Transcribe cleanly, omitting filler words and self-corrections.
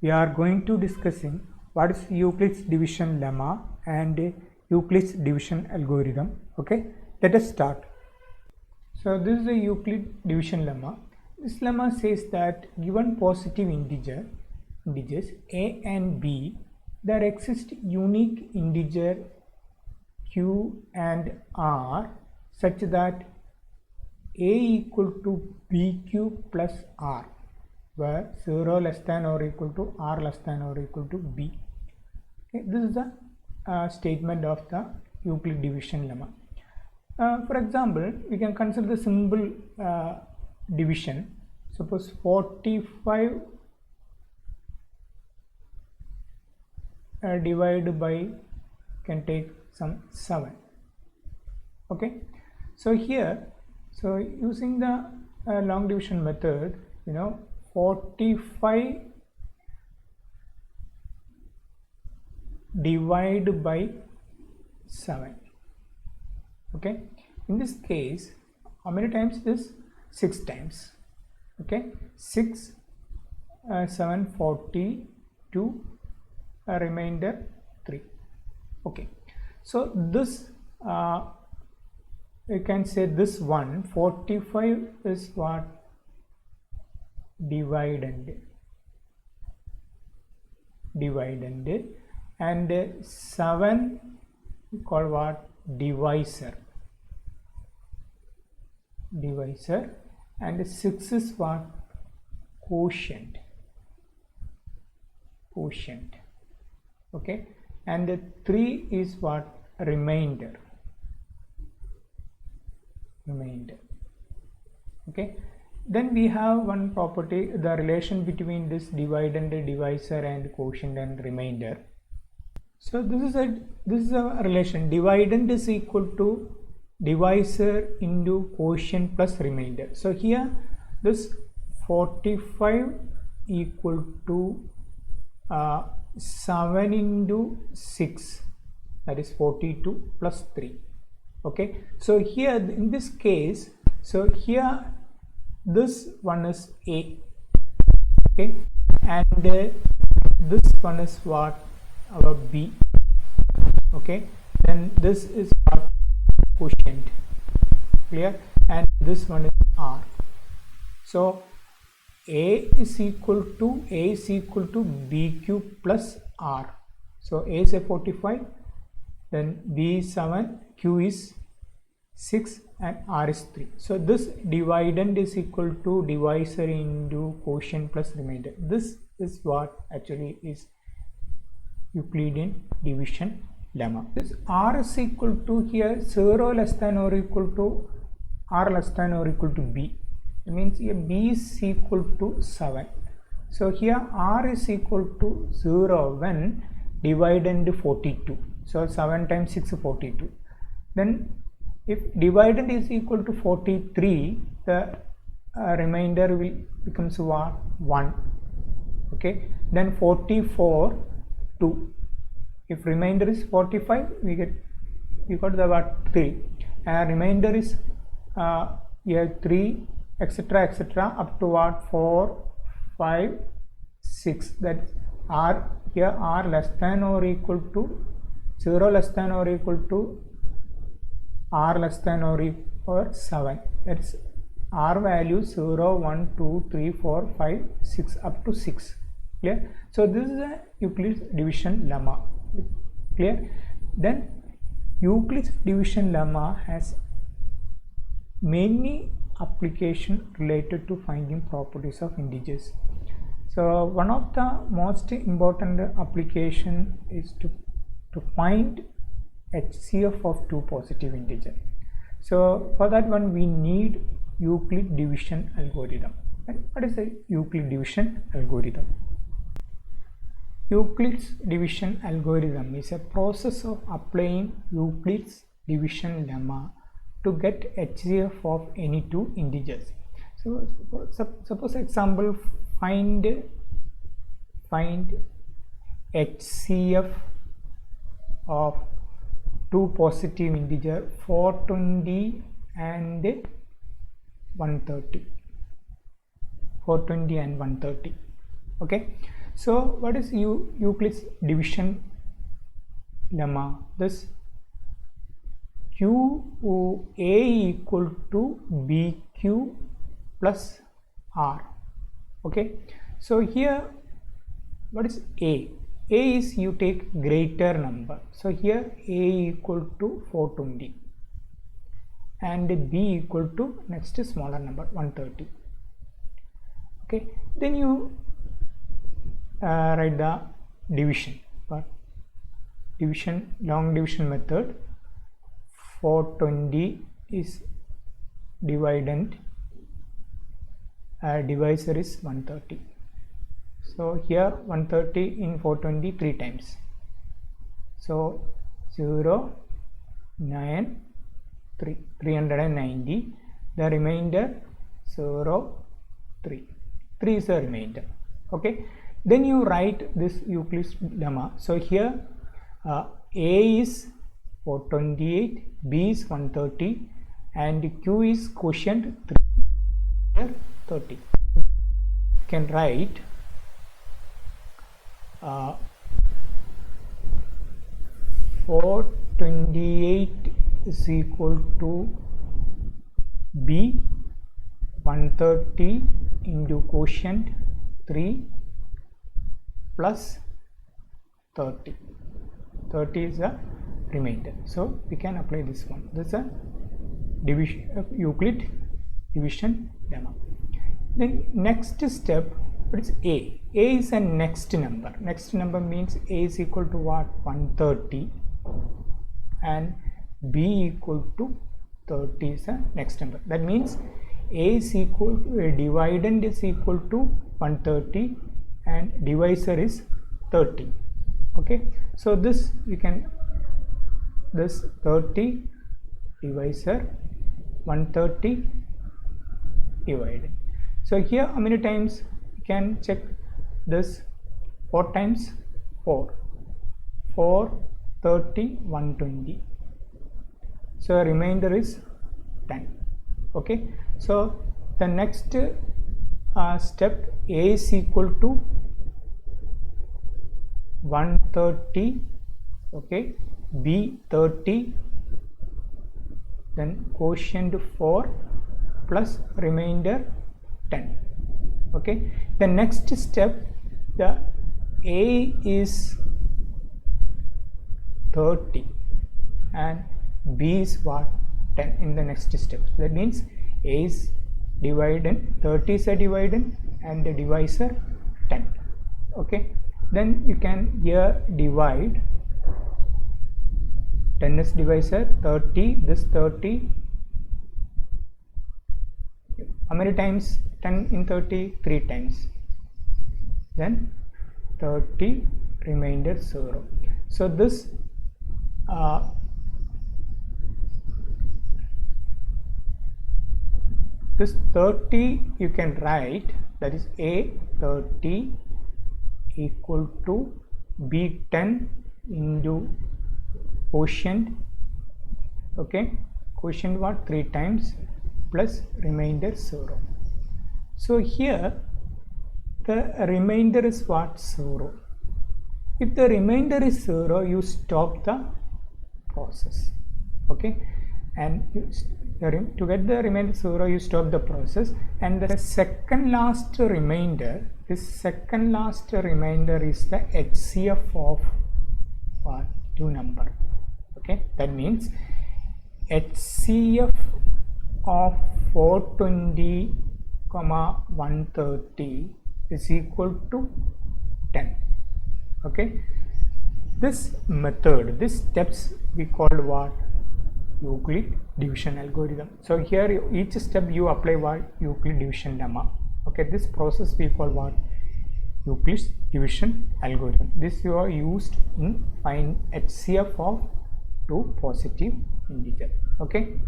we are going to discussing what is Euclid's division lemma and Euclid's division algorithm. Okay, let us start. So this is a Euclid division lemma. This lemma says that given positive integers a and b, there exist unique integer q and r such that a equal to bq plus r, where 0 less than or equal to r less than or equal to b. Okay, this is the statement of the Euclid division lemma. For example, we can consider the simple division. Suppose 45 divided by, can take some 7. Okay, so here, so using the long division method, 45 divided by 7. Okay, in this case, how many times this? 6 times. Okay, 6 7 42, remainder 3. Okay, so this you can say this one 45 is what? Dividend, and 7 we call what? Divisor, and 6 is what? Quotient. Okay, and 3 is what? Remainder. Okay, then we have one property, the relation between this dividend, divisor, and quotient and remainder. So this is a relation. Dividend is equal to divisor into quotient plus remainder. So here this 45 equal to 7 into 6, that is 42 plus 3. Okay, so here in this case, so here this one is a, okay, and this one is what? Our b. Okay, then this is our quotient, clear, and this one is r. So a is equal to bq plus r. So a is a 45, then b is 7, q is 6, and r is 3. So this dividend is equal to divisor into quotient plus remainder. This is what actually is Euclidean division lemma. This r is equal to here 0 less than or equal to r less than or equal to b. It means here b is equal to 7. So here r is equal to 0 when dividend 42. So 7 times 6 is 42. Then if dividend is equal to 43, the remainder will becomes what? 1. Okay, then 44 2. If remainder is 45, we got the what? 3. Remainder is here 3, etc. up to what? 4 5 6. That r, here r less than or equal to 0 less than or equal to r less than or equal to 7. That's r value 0 1 2 3 4 5 6 up to 6. Clear? So this is a Euclid's division lemma. Clear? Then Euclid's division lemma has many applications related to finding properties of integers. So one of the most important application is to find HCF of two positive integers. So for that one we need Euclid division algorithm. And what is the Euclid division algorithm? Euclid's division algorithm is a process of applying Euclid's division lemma to get HCF of any two integers. So suppose example, find HCF of two positive integer 420 and 130. 420 and 130. Okay, So what is Euclid's division lemma? This QA equal to BQ plus R. Okay, so here what is A? A is you take greater number. So here A equal to 420 and B equal to next smaller number 130. Okay, then you write the division. But division, long division method, 420 is dividend, divisor is 130. So here 130 in 420 3 times. So 0, 9, 3, 390. The remainder 0, 3. 3 is the remainder. Okay. Then you write this Euclid's lemma. So here A is 428, B is 130, and Q is quotient 3, 30. You can write 428 is equal to B 130 into quotient 3 plus 30. 30 is a remainder. So we can apply this one. This is a division Euclid division lemma. Then next step, what is A? A is a next number. Next number means A is equal to what? 130 and B equal to 30 is a next number. That means A is equal, dividend is equal to 130 and divisor is 30. Okay, so this you can, this 30 divisor, 130 divided. So here how many times you can check this? 4 times 4, 4, 30, 120. So remainder is 10. Okay, so the next step, A is equal to 130, okay, B 30, then quotient 4 plus remainder 10. Okay, the next step, the A is 30 and B is what? 10 in the next step. That means A is dividend, 30 is a dividend and the divisor 10. Okay, then you can here divide, 10 is divisor, 30, this 30. How many times 10 in 30? 3 times. Then 30, remainder 0. So this this 30 you can write, that is A 30 equal to B 10 into quotient, okay, quotient what? 3 times plus remainder 0. So here the remainder is what? 0. If the remainder is 0, you stop the process. Okay, and to get the remainder 0, you stop the process, and the second last remainder, this second last remainder is the HCF of what? 2 number. Okay, that means HCF of 420, 130 is equal to 10. Okay, this method, these steps we called what? Euclid division algorithm. So here each step you apply what? Euclid division lemma. Okay, this process we call what? Euclid's division algorithm. This you are used in find HCF of 2 positive integer. Okay.